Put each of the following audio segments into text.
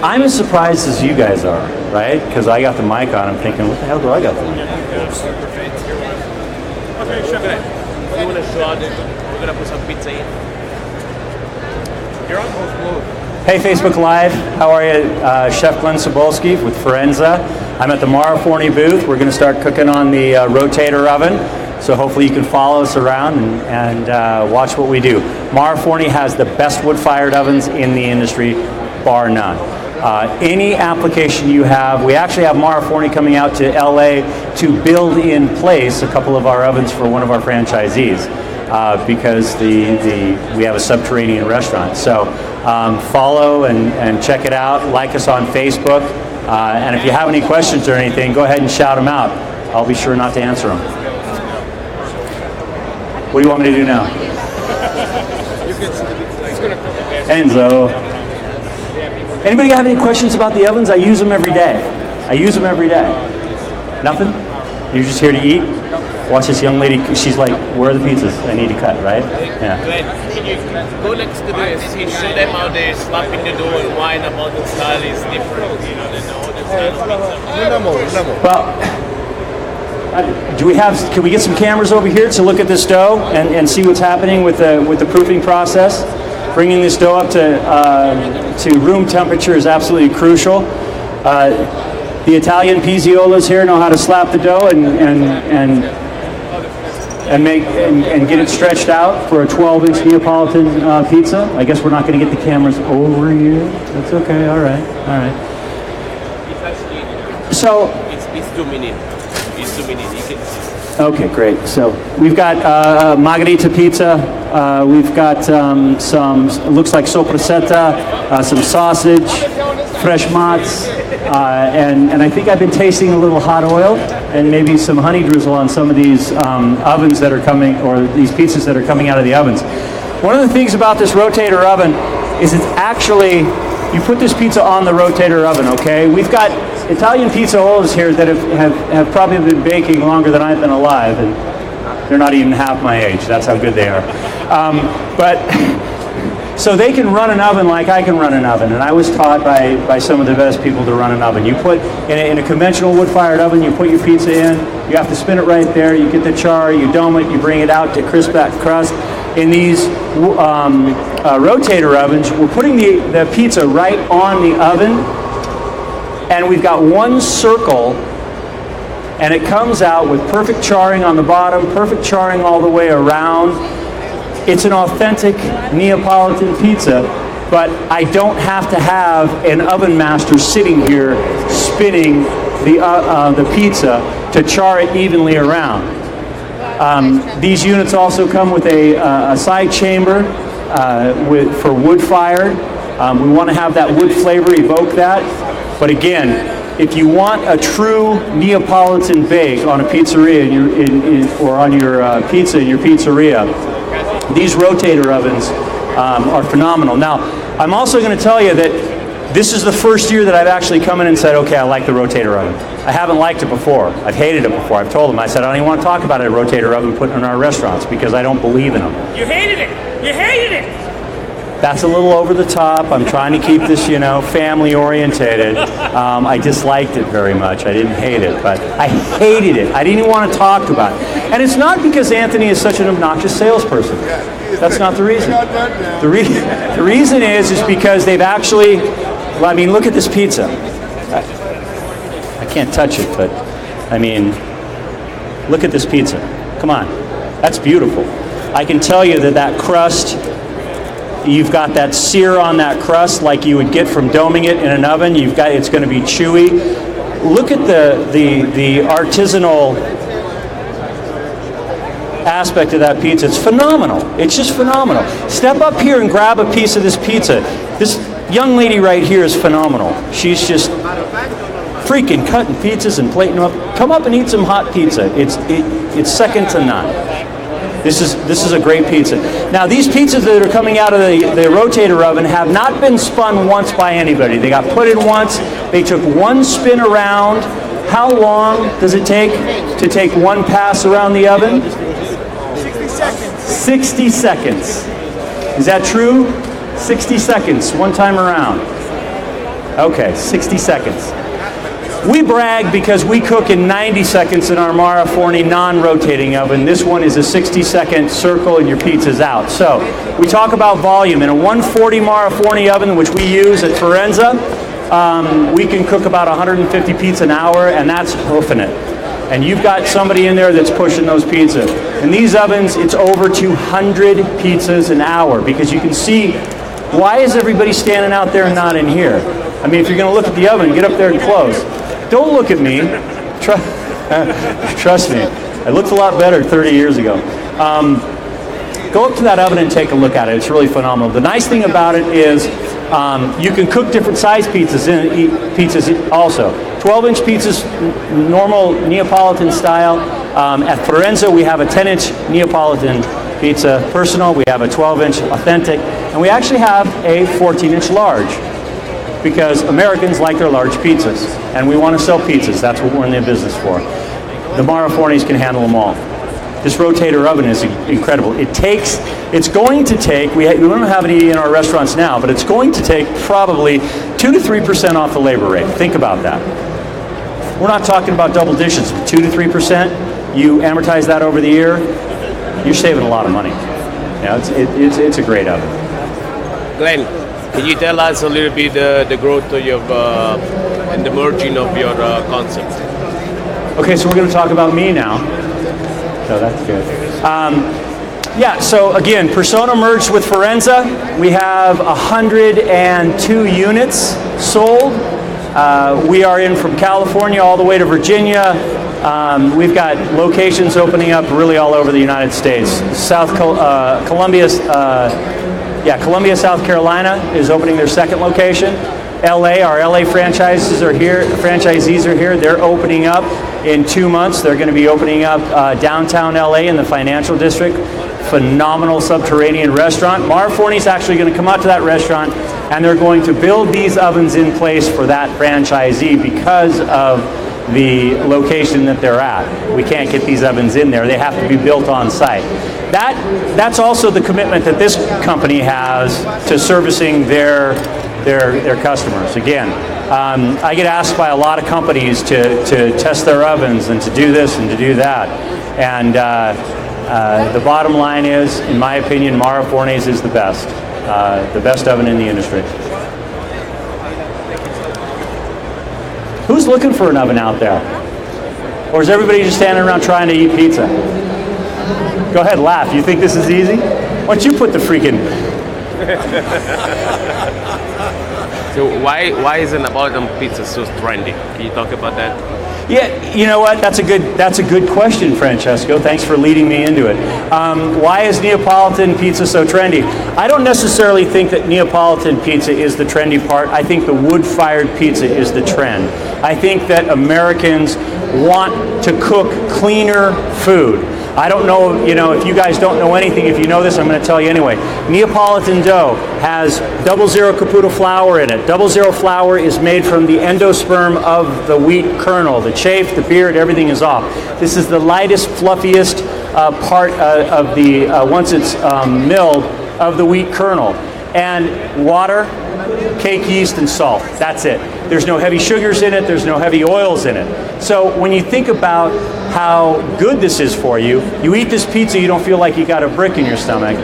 I'm as surprised as you guys are, right? Because I got the mic on. I'm thinking, what the hell do I got the mic on? Okay, Chef. You want to draw this? We're going to put some pizza in. You're on both clothes. Hey, Facebook Live. How are you? Chef Glenn Cybulski with Forenza. I'm at the Mara Forni booth. We're going to start cooking on the rotator oven. So hopefully you can follow us around and watch what we do. Mara Forni has the best wood-fired ovens in the industry, bar none. Any application you have, we actually have Mara Forni coming out to LA to build in place a couple of our ovens for one of our franchisees because we have a subterranean restaurant. So follow and check it out. Like us on Facebook. And if you have any questions or anything, go ahead and shout them out. I'll be sure not to answer them. What do you want me to do now? Enzo. Anybody have any questions about the ovens? I use them every day. Nothing? You're just here to eat? Watch this young lady. She's like, where are the pizzas? I need to cut, right? Yeah. Glenn, can you go next to this? Show them how they're slapping the dough and whine about the style is different, than the other style of pizza. Well, can we get some cameras over here to look at this dough and see what's happening with the proofing process? Bringing this dough up to room temperature is absolutely crucial. The Italian pizziolas here know how to slap the dough and get it stretched out for a 12-inch Neapolitan pizza. I guess we're not going to get the cameras over here. That's okay. All right. So it's 2 minutes. Okay, great. So we've got margherita pizza. We've got some looks like sopressata, some sausage, fresh mozz, and I think I've been tasting a little hot oil and maybe some honey drizzle on some of these ovens that are coming, or these pizzas that are coming out of the ovens. One of the things about this rotator oven is it's actually, you put this pizza on the rotator oven, okay? We've got Italian pizzaioli here that have probably been baking longer than I've been alive, and they're not even half my age. That's how good they are. So they can run an oven like I can run an oven, and I was taught by some of the best people to run an oven. You put in a conventional wood-fired oven, you put your pizza in, you have to spin it right there, you get the char, you dome it, you bring it out to crisp that crust. In these rotator ovens, we're putting the pizza right on the oven, and we've got one circle, and it comes out with perfect charring on the bottom, perfect charring all the way around. It's an authentic Neapolitan pizza, but I don't have to have an oven master sitting here spinning the pizza to char it evenly around. These units also come with a side chamber for wood fired. We want to have that wood flavor evoke that. But again, if you want a true Neapolitan bake on a pizzeria or on your pizza in your pizzeria, these rotator ovens are phenomenal. Now, I'm also going to tell you that this is the first year that I've actually come in and said, okay, I like the rotator oven. I haven't liked it before. I've hated it before. I've told them, I said, I don't even want to talk about a rotator oven put in our restaurants because I don't believe in them. You hated it! You hated it! That's a little over the top. I'm trying to keep this, family orientated. I disliked it very much. I didn't hate it, but I hated it. I didn't even want to talk about it. And it's not because Anthony is such an obnoxious salesperson. That's not the reason. The reason is because they've actually, look at this pizza. I can't touch it, but look at this pizza. Come on. That's beautiful. I can tell you that crust, you've got that sear on that crust like you would get from doming it in an oven. It's going to be chewy. Look at the artisanal aspect of that pizza. It's phenomenal. It's just phenomenal. Step up here and grab a piece of this pizza. This young lady right here is phenomenal. She's just freaking cutting pizzas and plating them up. Come up and eat some hot pizza. It's second to none. This is a great pizza. Now, these pizzas that are coming out of the rotator oven have not been spun once by anybody. They got put in once. They took one spin around. How long does it take to take one pass around the oven? 60 seconds. 60 seconds. Is that true? 60 seconds, one time around. Okay, 60 seconds. We brag because we cook in 90 seconds in our Mara Forni non-rotating oven. This one is a 60-second circle and your pizza's out. So we talk about volume. In a 140 Mara Forni oven, which we use at Forenza, we can cook about 150 pizzas an hour, and that's hoofing it. And you've got somebody in there that's pushing those pizzas. In these ovens, it's over 200 pizzas an hour, because you can see, why is everybody standing out there and not in here? I mean, if you're going to look at the oven, get up there and close. Don't look at me. Trust me. It looked a lot better 30 years ago. Go up to that oven and take a look at it. It's really phenomenal. The nice thing about it is you can cook different size pizzas also. 12-inch pizzas, normal Neapolitan style. At Forenza, we have a 10-inch Neapolitan pizza personal. We have a 12-inch authentic. And we actually have a 14-inch large, because Americans like their large pizzas, and we want to sell pizzas. That's what we're in the business for. The Mara Fornis can handle them all. This rotator oven is incredible. It's going to take, we don't have any in our restaurants now, but it's going to take probably 2 to 3% off the labor rate. Think about that. We're not talking about double digits, 2 to 3%. You amortize that over the year, you're saving a lot of money. Yeah, it's a great oven. Glenn, can you tell us a little bit the growth of your and the merging of your concept? Okay, so we're going to talk about me now. So that's good. Yeah, so again, Persona merged with Forenza. We have 102 units sold. We are in from California all the way to Virginia. We've got locations opening up really all over the United States. Columbia, South Carolina is opening their second location. LA, our LA franchisees are here. They're opening up in 2 months. They're going to be opening up downtown LA in the financial district. Phenomenal subterranean restaurant. Mara Forni is actually going to come out to that restaurant, and they're going to build these ovens in place for that franchisee because of the location that they're at. We can't get these ovens in there. They have to be built on site. That's also the commitment that this company has to servicing their customers. Again, I get asked by a lot of companies to test their ovens and to do this and to do that. And the bottom line is, in my opinion, Mara Forni's is the best oven in the industry. Who's looking for an oven out there? Or is everybody just standing around trying to eat pizza? Go ahead, laugh. You think this is easy? Why don't you put the freaking... So why is Neapolitan pizza so trendy? Can you talk about that? Yeah, you know what? That's a good question, Francesco. Thanks for leading me into it. Why is Neapolitan pizza so trendy? I don't necessarily think that Neapolitan pizza is the trendy part. I think the wood-fired pizza is the trend. I think that Americans want to cook cleaner food. I don't know, if you guys don't know anything, if you know this, I'm going to tell you anyway. Neapolitan dough has 00 Caputo flour in it. 00 flour is made from the endosperm of the wheat kernel. The chaff, the beard, everything is off. This is the lightest, fluffiest part of the, once it's milled, of the wheat kernel. And water, cake yeast, and salt. That's it. There's no heavy sugars in it. There's no heavy oils in it. So when you think about how good this is for you, you eat this pizza, you don't feel like you got a brick in your stomach.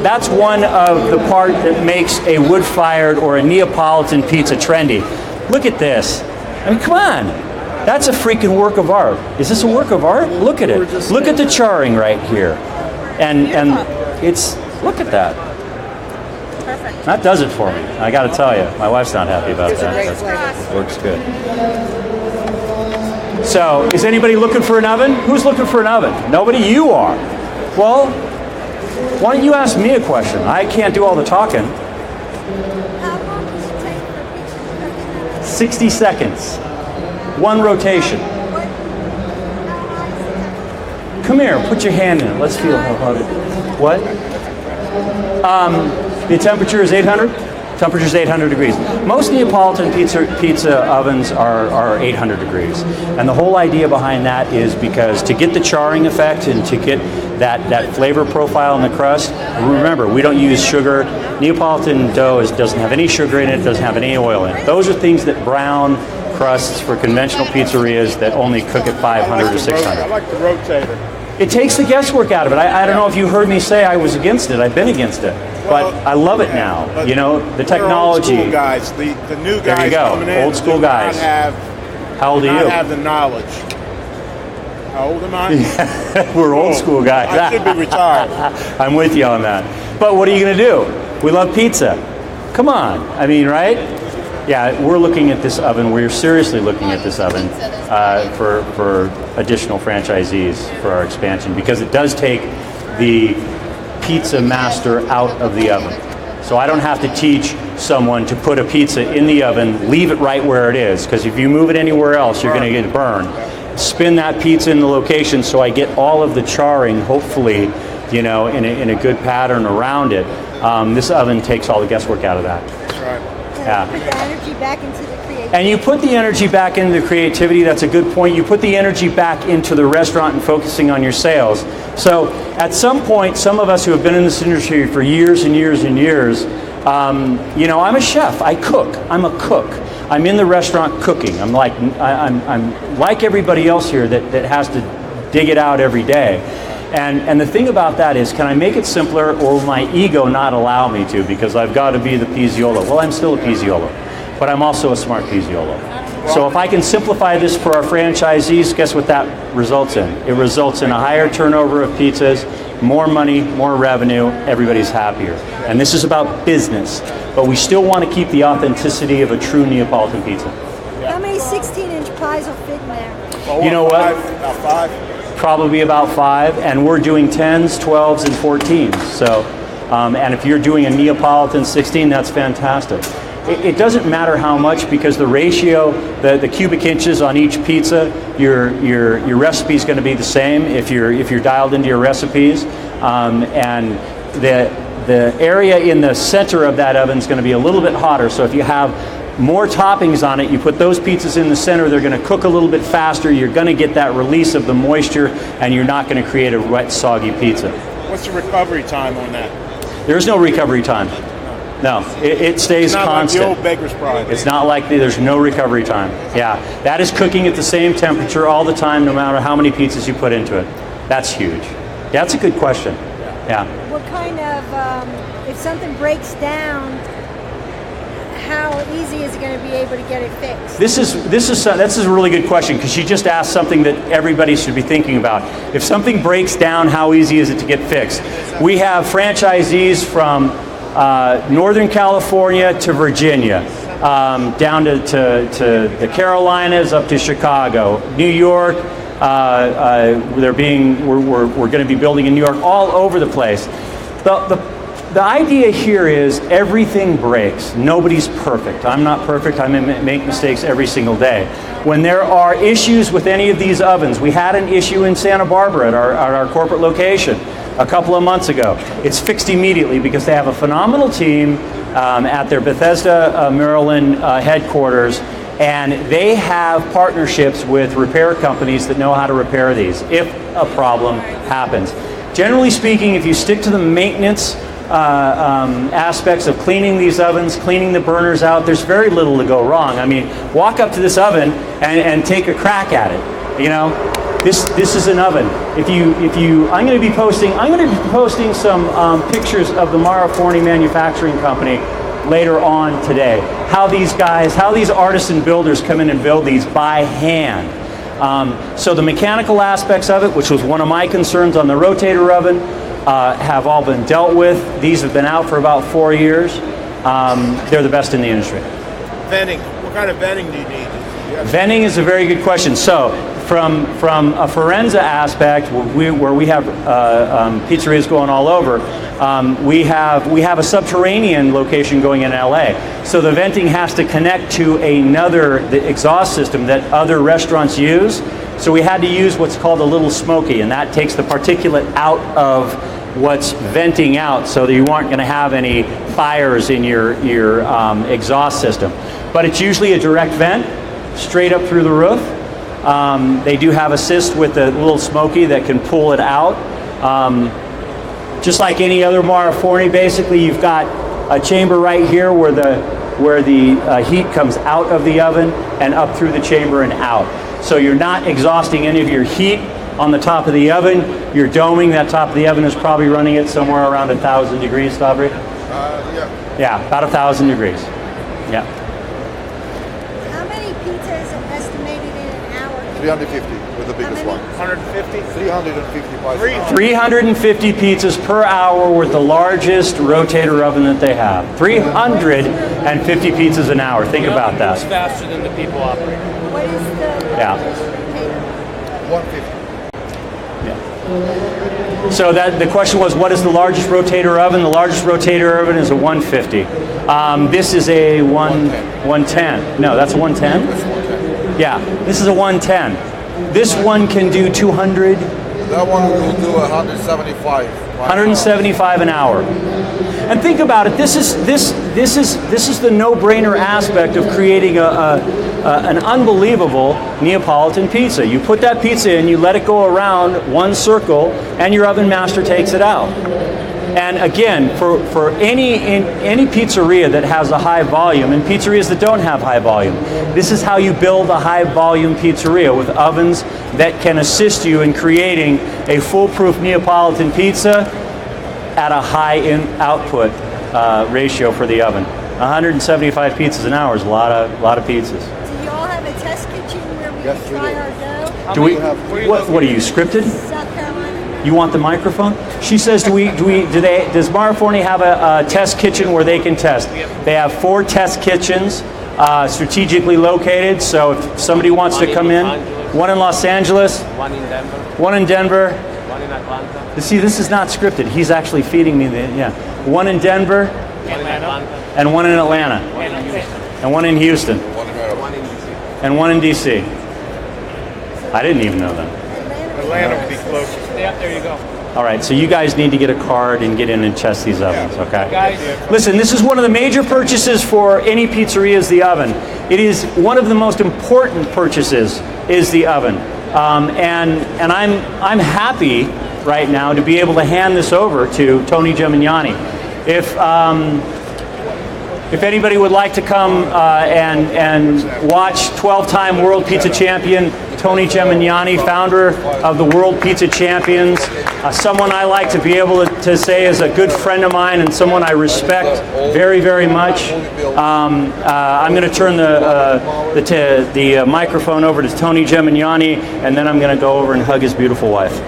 That's one of the part that makes a wood-fired or a Neapolitan pizza trendy. Look at this. I mean, come on. That's a freaking work of art. Is this a work of art? Look at it. Look at the charring right here. And it's, look at that. Perfect. That does it for me. I got to tell you, my wife's not happy about that. That works good. So, is anybody looking for an oven? Who's looking for an oven? Nobody? You are. Well, why don't you ask me a question? I can't do all the talking. How long does it take for pizza to cook? 60 seconds. One rotation. Come here, put your hand in it. Let's feel how hard it is. What? The temperature is 800? Temperature's 800 degrees. Most Neapolitan pizza ovens are 800 degrees. And the whole idea behind that is because to get the charring effect and to get that flavor profile in the crust, remember, we don't use sugar. Neapolitan dough doesn't have any sugar in it, doesn't have any oil in it. Those are things that brown crusts for conventional pizzerias that only cook at 500 or 600. I like the rotator. It takes the guesswork out of it. I don't know if you heard me say I was against it. I've been against it. But I love it now. But you know, the technology. Old school guys, the new guys There you go. coming in, Old school do guys. Not have, How old do are not you? have the knowledge. How old am I? We're old school guys. I should be retired. I'm with you on that. But what are you going to do? We love pizza. Come on. I mean, right? Yeah, we're looking at this oven. We're seriously looking at this oven for additional franchisees for our expansion because it does take the pizza master out of the oven. So I don't have to teach someone to put a pizza in the oven, leave it right where it is, because if you move it anywhere else, you're going to get burned. Spin that pizza in the location so I get all of the charring, hopefully, you know, in a good pattern around it. This oven takes all the guesswork out of that. That's right. Yeah. Put the energy back into the creativity. And you put the energy back into the creativity, that's a good point. You put the energy back into the restaurant and focusing on your sales. So at some point, some of us who have been in this industry for years and years and years, you know, I'm a chef, I cook, I'm a cook. I'm in the restaurant cooking. I'm like everybody else here that has to dig it out every day. And the thing about that is, can I make it simpler, or will my ego not allow me to, because I've got to be the Pizziolo? Well, I'm still a Pizziolo, but I'm also a smart Pizziolo. So if I can simplify this for our franchisees, guess what that results in? It results in a higher turnover of pizzas, more money, more revenue, everybody's happier. And this is about business, but we still want to keep the authenticity of a true Neapolitan pizza. How many 16-inch pies will fit in there? You know what? About 5. Probably about 5, and we're doing 10s, 12s, and 14s. So, and if you're doing a Neapolitan 16, that's fantastic. It doesn't matter how much, because the ratio, the cubic inches on each pizza, your recipe is going to be the same if you're dialed into your recipes, and the area in the center of that oven is going to be a little bit hotter. So if you have more toppings on it, you put those pizzas in the center, they're going to cook a little bit faster, you're going to get that release of the moisture, and you're not going to create a wet, soggy pizza. What's the recovery time on that? There's no recovery time. No, it stays It's not constant. like the old Baker's Pride. It's not like there's no recovery time. Yeah, that is cooking at the same temperature all the time, no matter how many pizzas you put into it. That's huge. Yeah, that's a good question. Yeah. What kind of, if something breaks down, how easy is it going to be able to get it fixed? This is a really good question, because you just asked something that everybody should be thinking about. If something breaks down, how easy is it to get fixed? We have franchisees from Northern California to Virginia, down to the Carolinas, up to Chicago, New York. We're going to be building in New York, all over the place. The idea here is everything breaks. Nobody's perfect. I'm not perfect. I make mistakes every single day. When there are issues with any of these ovens, we had an issue in Santa Barbara at our corporate location a couple of months ago. It's fixed immediately because they have a phenomenal team at their Bethesda, Maryland headquarters, and they have partnerships with repair companies that know how to repair these if a problem happens. Generally speaking, if you stick to the maintenance aspects of cleaning these ovens, cleaning the burners out, there's very little to go wrong. I mean, walk up to this oven and take a crack at it. You know, this is an oven. I'm going to be posting some pictures of the Mara Forni Manufacturing Company later on today. How these artisan builders come in and build these by hand. So the mechanical aspects of it, which was one of my concerns on the rotator oven, have all been dealt with. These have been out for about 4 years. They're the best in the industry. Venting. What kind of venting do you need? Venting is a very good question. So from a Forenza aspect, where we have pizzerias going all over, we have a subterranean location going in LA. So the venting has to connect to the exhaust system that other restaurants use. So we had to use what's called a little smoky, and that takes the particulate out of what's venting out, so that you aren't going to have any fires in your exhaust system. But it's usually a direct vent, straight up through the roof. They do have assist with the little smoky that can pull it out. Just like any other Maraforni, basically you've got a chamber right here where the heat comes out of the oven and up through the chamber and out. So you're not exhausting any of your heat on the top of the oven. You're doming. That top of the oven is probably running it somewhere around 1,000 degrees, Fabri? Yeah. Yeah, about 1,000 degrees. Yeah. How many pizzas are estimated in an hour? 350 with the biggest many? one. 150? 350 pies an hour. 350 pizzas per hour with the largest rotator oven that they have. 350 pizzas an hour. Think about It's that. faster than the people operate. What is the Yeah. largest rotator? 150. So that the question was, what is the largest rotator oven? The largest rotator oven is a 150. This is a 110. No, that's a 110? That's 110. Yeah, this is a 110. This one can do 200, That one will do 175. 175 an hour. And think about it. This is the no-brainer aspect of creating an unbelievable Neapolitan pizza. You put that pizza in, you let it go around one circle, and your oven master takes it out. And again, for any pizzeria that has a high volume, and pizzerias that don't have high volume, this is how you build a high volume pizzeria, with ovens that can assist you in creating a foolproof Neapolitan pizza at a high output ratio for the oven. 175 pizzas an hour is a lot of pizzas. Do you all have a test kitchen where we Yes, can we try do. our dough? Do we? have- What are you, scripted? South Carolina? You want the microphone? She says, does Maraforni have a test kitchen where they can test? They have 4 test kitchens strategically located, so if somebody wants to come in, one in Los Angeles, One in Denver, one in Denver. one in Atlanta, You see, this is not scripted. He's actually feeding me one in Denver, one in Atlanta, and one in Atlanta, and one in Houston, One in Maryland. one in DC. and one in DC. I didn't even know that. Atlanta would be closer. Yeah, there you go. All right, so you guys need to get a card and get in and test these ovens, okay? Guys, Listen, this is one of the major purchases for any pizzeria is the oven. It is one of the most important purchases is the oven. And I'm happy right now to be able to hand this over to Tony Gemignani. If anybody would like to come and watch 12-time World Pizza Champion Tony Gemignani, founder of the World Pizza Champions, someone I like to be able to say is a good friend of mine and someone I respect very, very much. I'm going to turn the microphone over to Tony Gemignani, and then I'm going to go over and hug his beautiful wife.